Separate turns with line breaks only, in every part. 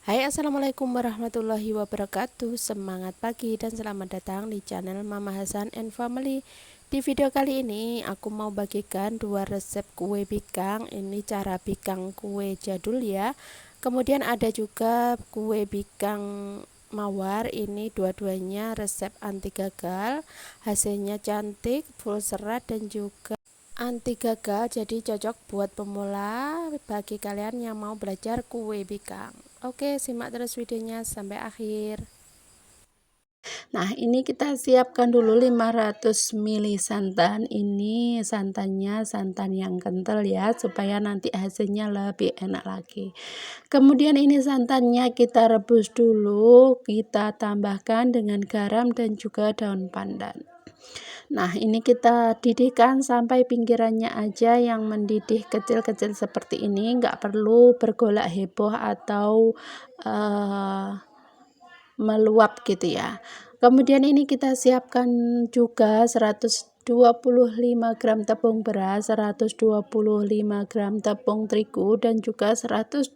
Hai, assalamualaikum warahmatullahi wabarakatuh. Semangat pagi dan selamat datang di channel Mama Hasan and Family. Di video kali ini aku mau bagikan dua resep kue bikang. Ini cara bikang kue jadul ya. Kemudian ada juga kue bikang mawar. Ini dua-duanya resep anti gagal. Hasilnya cantik, full serat dan juga anti gagal, jadi cocok buat pemula bagi kalian yang mau belajar kue bikang. Oke, simak terus videonya sampai akhir. Nah, ini kita siapkan dulu 500 ml santan. Ini santannya santan yang kental ya, supaya nanti hasilnya lebih enak lagi. Kemudian ini santannya kita rebus dulu, kita tambahkan dengan garam dan juga daun pandan. Nah, ini kita didihkan sampai pinggirannya aja yang mendidih kecil-kecil seperti ini, nggak perlu bergolak heboh atau meluap gitu ya. Kemudian ini kita siapkan juga 125 gram tepung beras, 125 gram tepung terigu dan juga 125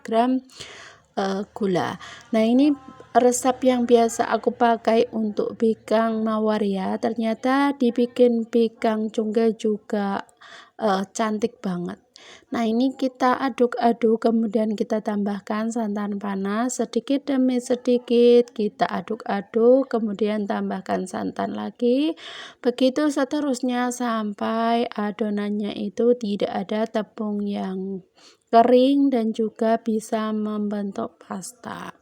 gram gula. Nah, ini resep yang biasa aku pakai untuk bikang mawar ya. Ternyata dibikin bikang cungge juga cantik banget. Nah, ini kita aduk-aduk, kemudian kita tambahkan santan panas sedikit demi sedikit, kita aduk-aduk, kemudian tambahkan santan lagi. Begitu seterusnya sampai adonannya itu tidak ada tepung yang kering dan juga bisa membentuk pasta.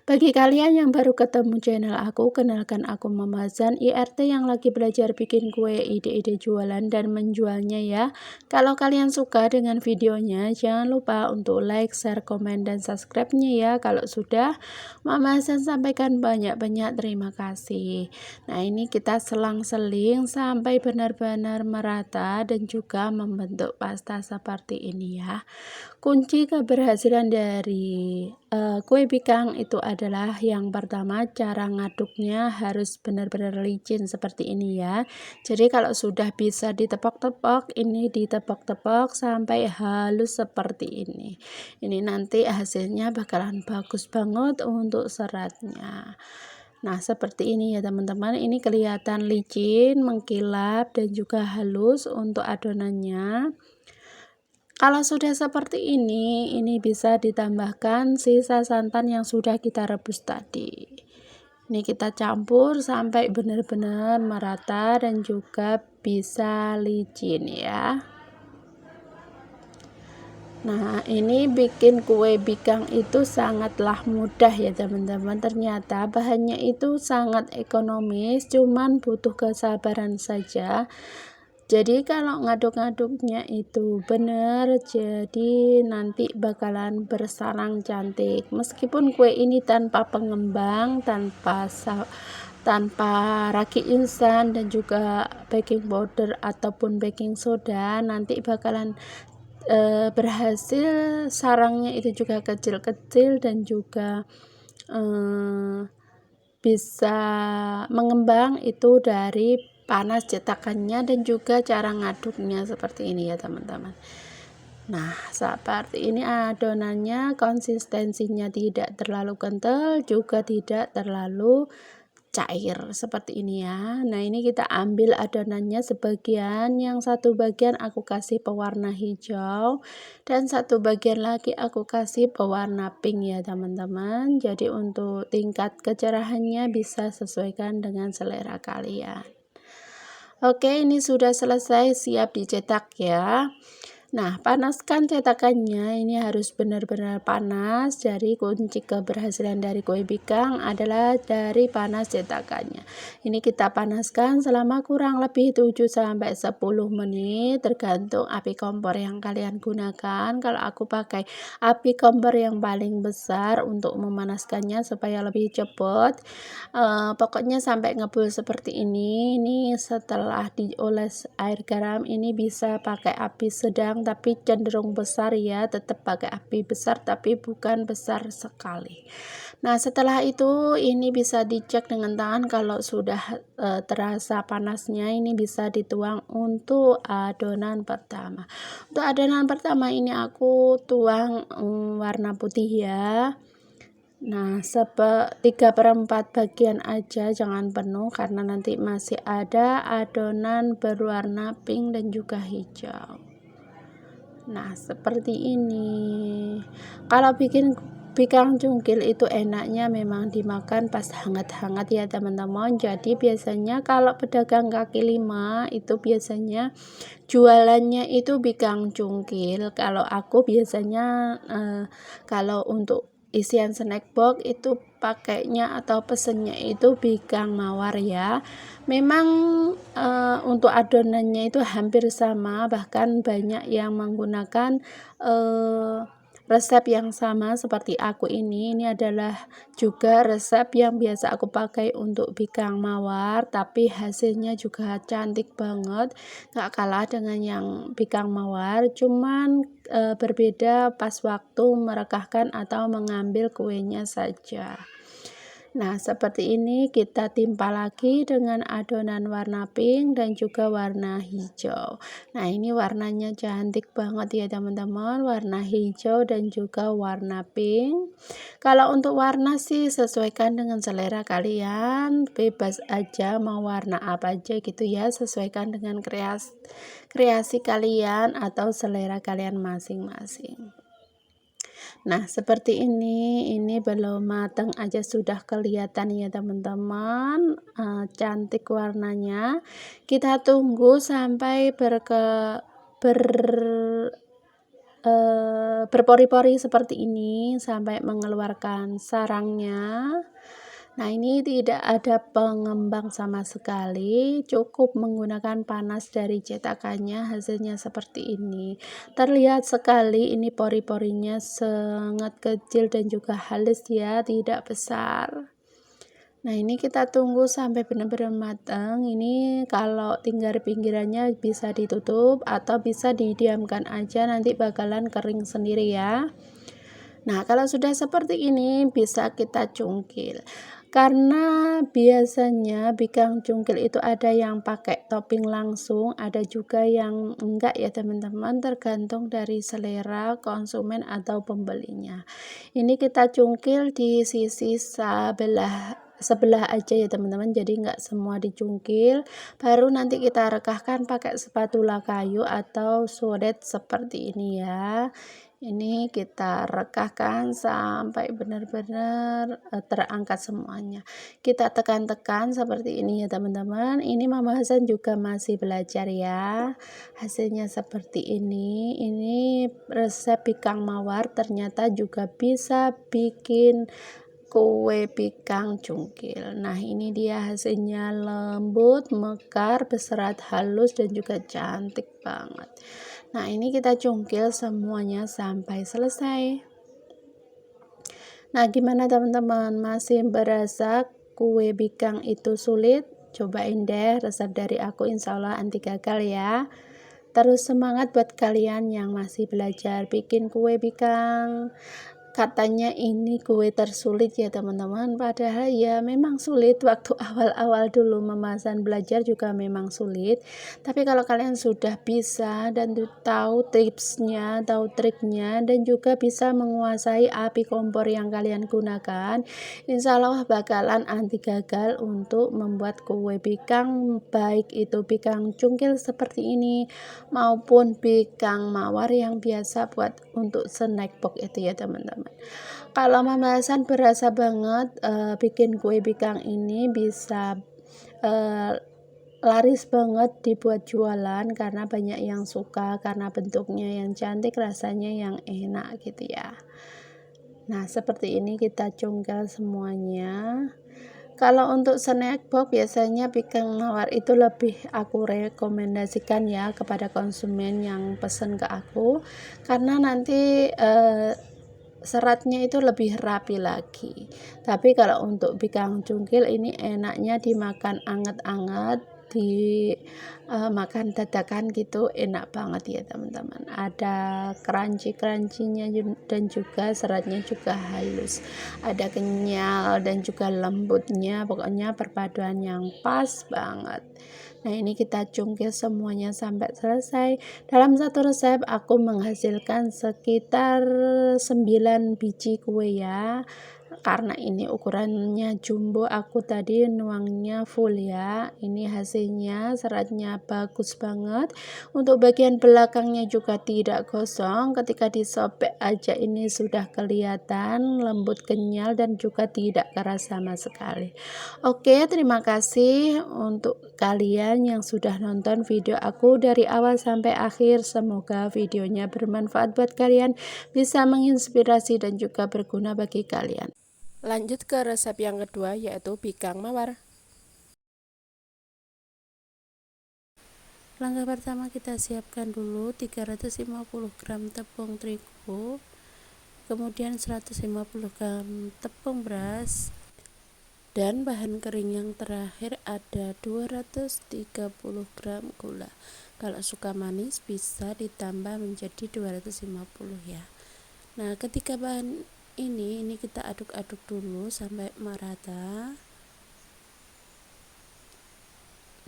Bagi kalian yang baru ketemu channel aku, kenalkan aku Mama Hasan IRT yang lagi belajar bikin kue, ide-ide jualan dan menjualnya ya. Kalau kalian suka dengan videonya, jangan lupa untuk like, share, komen, dan subscribe-nya ya. Kalau sudah, Mama Hasan sampaikan banyak-banyak terima kasih. Nah, ini kita selang-seling sampai benar-benar merata dan juga membentuk pasta seperti ini ya. Kunci keberhasilan dari kue bikang itu adalah yang pertama, cara ngaduknya harus benar-benar licin seperti ini ya. Jadi kalau sudah bisa ditepok-tepok, ini ditepok-tepok sampai halus seperti ini. Ini nanti hasilnya bakalan bagus banget untuk seratnya. Nah, seperti ini ya teman-teman. Ini kelihatan licin, mengkilap dan juga halus untuk adonannya. Kalau sudah seperti ini bisa ditambahkan sisa santan yang sudah kita rebus tadi. Ini kita campur sampai benar-benar merata dan juga bisa licin ya. Nah, ini bikin kue bikang itu sangatlah mudah ya teman-teman. Ternyata bahannya itu sangat ekonomis, cuman butuh kesabaran saja. Jadi kalau ngaduk-ngaduknya itu benar, jadi nanti bakalan bersarang cantik. Meskipun kue ini tanpa pengembang, tanpa ragi instan dan juga baking powder ataupun baking soda, nanti bakalan berhasil sarangnya itu juga kecil-kecil dan juga bisa mengembang itu dari panas cetakannya dan juga cara ngaduknya seperti ini ya teman-teman. Nah, seperti ini adonannya, konsistensinya tidak terlalu kental juga tidak terlalu cair seperti ini ya. Nah, ini kita ambil adonannya sebagian, yang satu bagian aku kasih pewarna hijau dan satu bagian lagi aku kasih pewarna pink ya teman-teman. Jadi untuk tingkat kecerahannya bisa sesuaikan dengan selera kalian. Oke, ini sudah selesai, siap dicetak ya. Nah, panaskan cetakannya, ini harus benar-benar panas. Jadi kunci keberhasilan dari kue bikang adalah dari panas cetakannya. Ini kita panaskan selama kurang lebih 7-10 menit, tergantung api kompor yang kalian gunakan. Kalau aku pakai api kompor yang paling besar untuk memanaskannya supaya lebih cepat. Pokoknya sampai ngebul seperti ini. Ini setelah dioles air garam, ini bisa pakai api sedang sedang tapi cenderung besar ya, tetap pakai api besar tapi bukan besar sekali. Nah, setelah itu ini bisa dicek dengan tangan kalau sudah terasa panasnya, ini bisa dituang untuk adonan pertama. Untuk adonan pertama ini aku tuang warna putih ya. Nah, 3/4 bagian aja, jangan penuh karena nanti masih ada adonan berwarna pink dan juga hijau. Nah, seperti ini. Kalau bikin bikang cungkil itu enaknya memang dimakan pas hangat-hangat ya teman-teman. Jadi biasanya kalau pedagang kaki lima itu biasanya jualannya itu bikang cungkil. Kalau aku biasanya kalau untuk isian snack box itu pakainya atau pesennya itu bikang mawar ya. Memang untuk adonannya itu hampir sama, bahkan banyak yang menggunakan resep yang sama seperti aku ini. Ini adalah juga resep yang biasa aku pakai untuk bikang mawar, tapi hasilnya juga cantik banget, gak kalah dengan yang bikang mawar, cuman berbeda pas waktu merekahkan atau mengambil kuenya saja. Nah, seperti ini kita timpa lagi dengan adonan warna pink dan juga warna hijau. Nah, ini warnanya cantik banget ya teman-teman, warna hijau dan juga warna pink. Kalau untuk warna sih sesuaikan dengan selera kalian, bebas aja mau warna apa aja gitu ya, sesuaikan dengan kreasi kalian atau selera kalian masing-masing. Nah, seperti ini belum matang aja sudah kelihatan ya teman-teman, cantik warnanya. Kita tunggu sampai berpori-pori seperti ini, sampai mengeluarkan sarangnya. Nah, ini tidak ada pengembang sama sekali, cukup menggunakan panas dari cetakannya, hasilnya seperti ini. Terlihat sekali ini pori-porinya sangat kecil dan juga halus ya, tidak besar. Nah, ini kita tunggu sampai benar-benar matang. Ini kalau tinggal pinggirannya bisa ditutup atau bisa didiamkan aja, nanti bakalan kering sendiri ya. Nah, kalau sudah seperti ini bisa kita cungkil. Karena biasanya bikang cungkil itu ada yang pakai topping langsung, ada juga yang enggak ya teman-teman, tergantung dari selera konsumen atau pembelinya. Ini kita cungkil di sisi sebelah aja ya teman-teman, jadi enggak semua dicungkil, baru nanti kita rekahkan pakai spatula kayu atau sudet seperti ini ya. Ini kita rekahkan sampai benar-benar terangkat semuanya. Kita tekan-tekan seperti ini ya teman-teman. Ini Mama Hasan juga masih belajar ya. Hasilnya seperti ini. Ini resep bikang mawar ternyata juga bisa bikin kue bikang cungkil. Nah, ini dia hasilnya, lembut, mekar, berserat halus dan juga cantik banget. Nah, ini kita cungkil semuanya sampai selesai. Nah, gimana teman-teman? Masih berasa kue bikang itu sulit? Cobain deh resep dari aku, insya Allah anti gagal ya. Terus semangat buat kalian yang masih belajar bikin kue bikang. Katanya ini kue tersulit ya teman-teman, padahal ya memang sulit. Waktu awal-awal dulu memasan belajar juga memang sulit, tapi kalau kalian sudah bisa dan tahu tipsnya, tahu triknya, dan juga bisa menguasai api kompor yang kalian gunakan, insya Allah bakalan anti gagal untuk membuat kue bikang, baik itu bikang cungkil seperti ini maupun bikang mawar yang biasa buat untuk snack box itu ya teman-teman. Kalau Mama Hasan berasa banget bikin kue bikang ini bisa laris banget dibuat jualan karena banyak yang suka, karena bentuknya yang cantik, rasanya yang enak gitu ya. Nah, seperti ini kita cungkil semuanya. Kalau untuk snack box biasanya bikang mawar itu lebih aku rekomendasikan ya kepada konsumen yang pesen ke aku, karena nanti seratnya itu lebih rapi lagi. Tapi kalau untuk bikang cungkil ini enaknya dimakan anget-anget, makan dadakan gitu enak banget ya teman-teman. Ada crunchy-crunchy-nya dan juga seratnya juga halus, ada kenyal dan juga lembutnya, pokoknya perpaduan yang pas banget. Nah, ini kita cungkil semuanya sampai selesai. Dalam satu resep aku menghasilkan sekitar 9 biji kue ya. Karena ini ukurannya jumbo, aku tadi nuangnya full ya. Ini hasilnya, seratnya bagus banget. Untuk bagian belakangnya juga tidak gosong, ketika disobek aja ini sudah kelihatan lembut, kenyal dan juga tidak keras sama sekali. Oke, terima kasih untuk kalian yang sudah nonton video aku dari awal sampai akhir. Semoga videonya bermanfaat buat kalian, bisa menginspirasi dan juga berguna bagi kalian. Lanjut ke resep yang kedua, yaitu bikang mawar. Langkah pertama, kita siapkan dulu 350 gram tepung terigu, kemudian 150 gram tepung beras, dan bahan kering yang terakhir ada 230 gram gula. Kalau suka manis bisa ditambah menjadi 250 ya. Nah, ketika bahan ini kita aduk-aduk dulu sampai merata.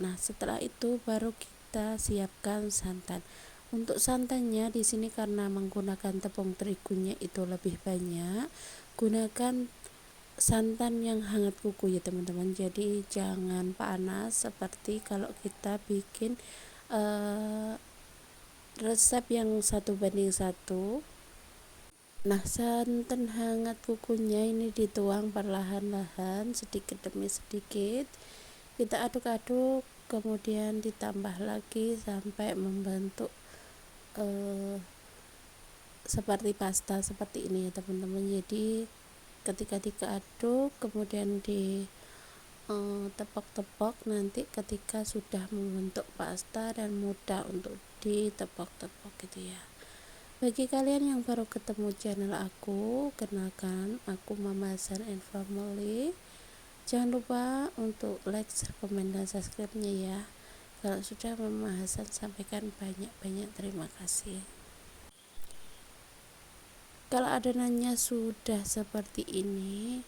Nah, setelah itu baru kita siapkan santan. Untuk santannya di sini karena menggunakan tepung terigunya itu lebih banyak, gunakan santan yang hangat kuku ya teman-teman. Jadi jangan panas seperti kalau kita bikin resep yang 1:1. Nah, santan hangat kukunya ini dituang perlahan-lahan, sedikit demi sedikit. Kita aduk-aduk, kemudian ditambah lagi sampai membentuk seperti pasta seperti ini ya teman-teman. Jadi ketika diaduk kemudian ditepok-tepok, nanti ketika sudah membentuk pasta dan mudah untuk ditepok-tepok gitu ya. Bagi kalian yang baru ketemu channel aku, kenalkan aku Mama Hasan and Family. Jangan lupa untuk like, komen, dan subscribe-nya ya. Kalau sudah Mama Hasan sampaikan banyak-banyak terima kasih. Kalau adonannya sudah seperti ini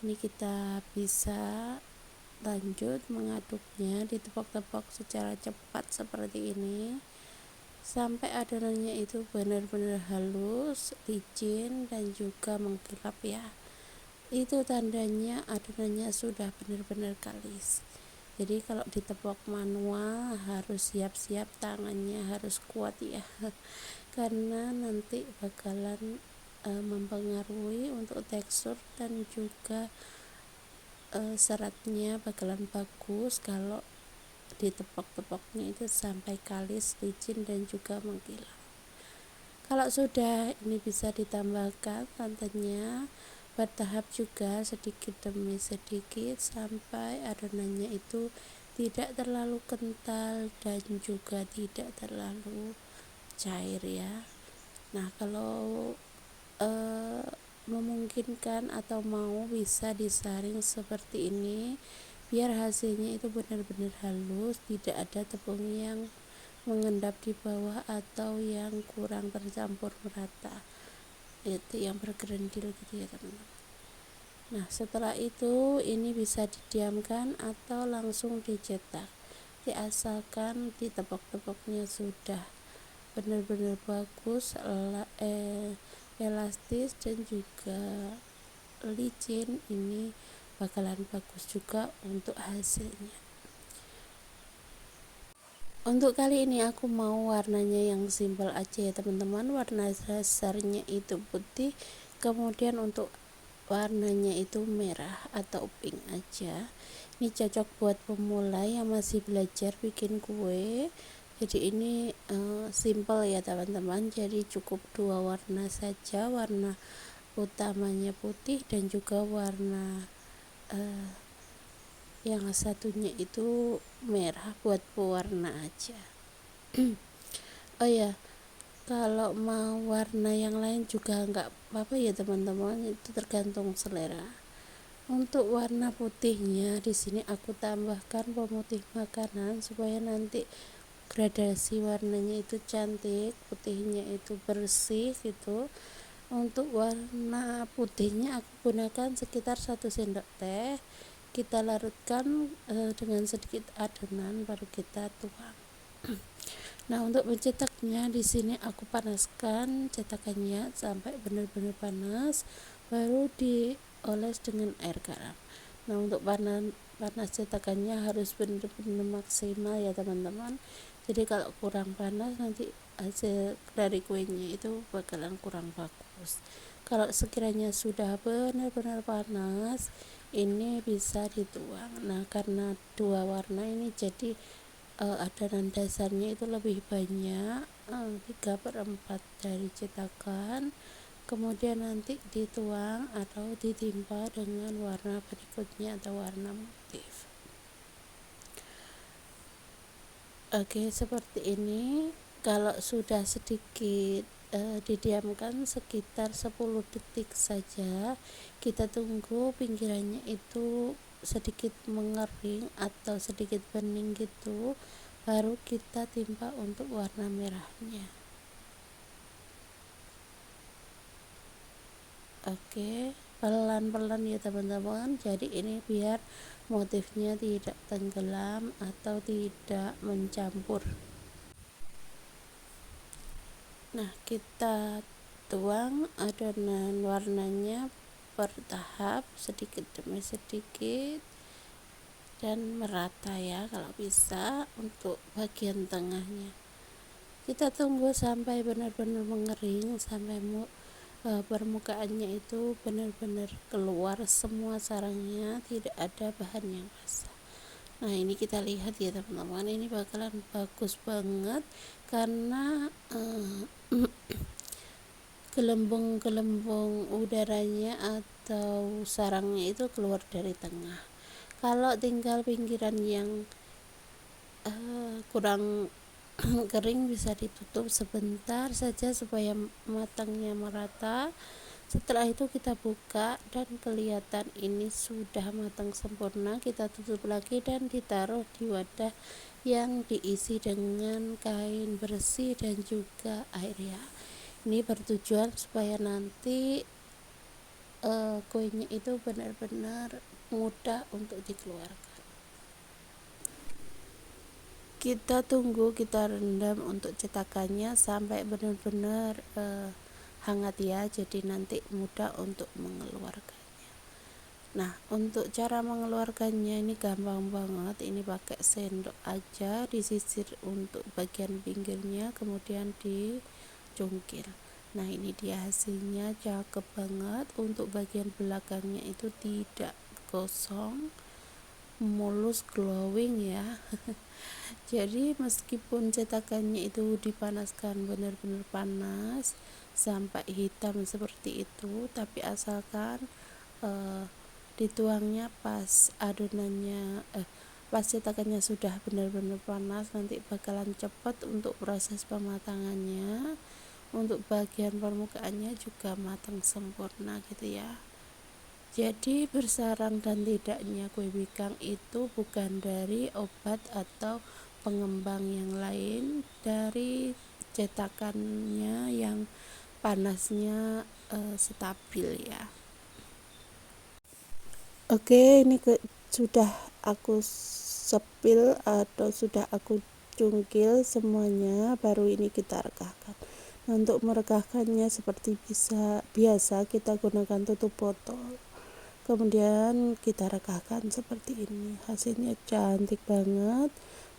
kita bisa lanjut mengaduknya, ditepok-tepok secara cepat seperti ini sampai adonannya itu benar-benar halus, licin dan juga mengkilap ya. Itu tandanya adonannya sudah benar-benar kalis. Jadi kalau ditepok manual harus siap-siap, tangannya harus kuat ya karena nanti bakalan mempengaruhi untuk tekstur dan juga seratnya bakalan bagus kalau ditepok-tepoknya itu sampai kalis, licin dan juga mengkilap. Kalau sudah ini bisa ditambahkan santannya bertahap juga, sedikit demi sedikit sampai adonannya itu tidak terlalu kental dan juga tidak terlalu cair ya. Nah, kalau memungkinkan atau mau bisa disaring seperti ini biar hasilnya itu benar-benar halus, tidak ada tepung yang mengendap di bawah atau yang kurang tercampur merata, itu yang bergerendil gitu ya teman-teman. Nah, setelah itu ini bisa didiamkan atau langsung dicetak, asalkan ditepok-tepoknya sudah benar-benar bagus, elastis dan juga licin, ini bakalan bagus juga untuk hasilnya. Untuk kali ini aku mau warnanya yang simple aja ya teman-teman. Warna dasarnya itu putih, kemudian untuk warnanya itu merah atau pink aja. Ini cocok buat pemula yang masih belajar bikin kue. Jadi ini simple ya teman-teman. Jadi cukup 2 warna saja, warna utamanya putih dan juga warna yang satunya itu merah buat pewarna aja. Oh ya, kalau mau warna yang lain juga nggak apa-apa ya teman-teman, itu tergantung selera. Untuk warna putihnya di sini aku tambahkan pemutih makanan supaya nanti gradasi warnanya itu cantik, putihnya itu bersih gitu. Untuk warna putihnya aku gunakan sekitar 1 sendok teh. Kita larutkan dengan sedikit adonan baru kita tuang. Nah, untuk mencetaknya di sini aku panaskan cetakannya sampai benar-benar panas, baru dioles dengan air garam. Nah, untuk panas cetakannya harus benar-benar maksimal ya teman-teman. Jadi kalau kurang panas nanti hasil dari kuenya itu bakalan kurang bagus. Kalau sekiranya sudah benar-benar panas, ini bisa dituang. Nah, karena dua warna ini jadi adonan dasarnya itu lebih banyak, 3/4 dari cetakan, kemudian nanti dituang atau ditimpa dengan warna berikutnya atau warna motif. Oke, seperti ini. Kalau sudah sedikit didiamkan sekitar 10 detik saja, kita tunggu pinggirannya itu sedikit mengering atau sedikit bening gitu, baru kita timpa untuk warna merahnya. Oke, pelan-pelan ya teman-teman. Jadi ini biar motifnya tidak tenggelam atau tidak mencampur. Nah, kita tuang adonan warnanya bertahap, sedikit demi sedikit dan merata ya kalau bisa. Untuk bagian tengahnya kita tunggu sampai benar-benar mengering, sampai permukaannya itu benar-benar keluar semua sarangnya, tidak ada bahan yang basah. Nah, ini kita lihat ya teman-teman, ini bakalan bagus banget karena gelembung-gelembung udaranya atau sarangnya itu keluar dari tengah. Kalau tinggal pinggiran yang kurang kering, bisa ditutup sebentar saja supaya matangnya merata. Setelah itu kita buka dan kelihatan ini sudah matang sempurna. Kita tutup lagi dan ditaruh di wadah yang diisi dengan kain bersih dan juga air ya. Ini bertujuan supaya nanti kuenya itu benar-benar mudah untuk dikeluarkan. Kita tunggu, kita rendam untuk cetakannya sampai benar-benar hangat ya, jadi nanti mudah untuk mengeluarkannya. Nah, untuk cara mengeluarkannya ini gampang banget. Ini pakai sendok aja, disisir untuk bagian pinggirnya, kemudian dicungkil. Nah, ini dia hasilnya, cakep banget. Untuk bagian belakangnya itu tidak gosong, mulus, glowing ya. Jadi meskipun cetakannya itu dipanaskan benar-benar panas sampai hitam seperti itu, tapi asalkan dituangnya pas adonannya pas cetakannya sudah benar-benar panas, nanti bakalan cepat untuk proses pematangannya. Untuk bagian permukaannya juga matang sempurna gitu ya. Jadi bersarang dan tidaknya kue bikang itu bukan dari obat atau pengembang yang lain, dari cetakannya yang panasnya stabil ya. Oke, ini sudah aku sepil atau sudah aku cungkil semuanya, baru ini kita rekahkan. Nah, untuk merekahkannya seperti biasa kita gunakan tutup botol, kemudian kita rekahkan seperti ini. Hasilnya cantik banget,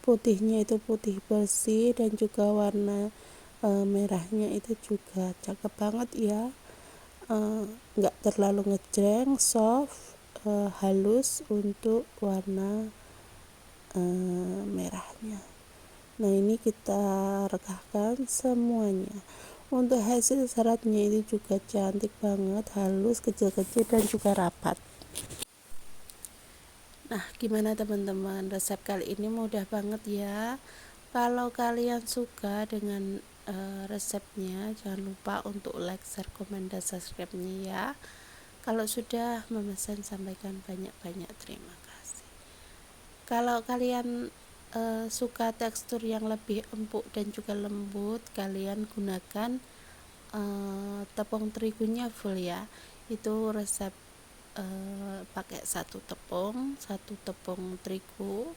putihnya itu putih bersih dan juga warna merahnya itu juga cakep banget ya. Nggak terlalu ngejreng, soft, halus untuk warna merahnya. Nah, ini kita rekahkan semuanya. Untuk hasil seratnya ini juga cantik banget, halus, kecil-kecil dan juga rapat. Nah, gimana teman-teman, resep kali ini mudah banget ya. Kalau kalian suka dengan resepnya, jangan lupa untuk like, share, komen, dan subscribe-nya ya. Kalau sudah memesan, sampaikan banyak-banyak terima kasih. Kalau kalian suka tekstur yang lebih empuk dan juga lembut, kalian gunakan tepung terigunya full ya. Itu resep pakai satu tepung terigu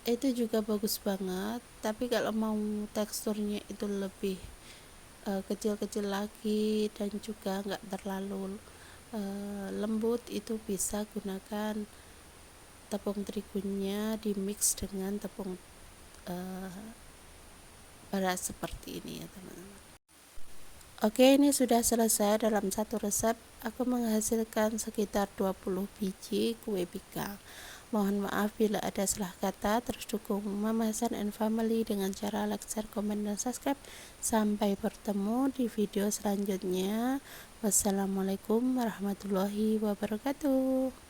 itu juga bagus banget. Tapi kalau mau teksturnya itu lebih kecil-kecil lagi dan juga nggak terlalu lembut, itu bisa gunakan tepung terigunya di mix dengan tepung beras seperti ini ya teman-teman. Oke, ini sudah selesai. Dalam satu resep aku menghasilkan sekitar 20 biji kue pika. Mohon maaf bila ada salah kata. Terus dukung Mama Hasan and Family dengan cara like, share, komen, dan subscribe. Sampai bertemu di video selanjutnya. Wassalamualaikum warahmatullahi wabarakatuh.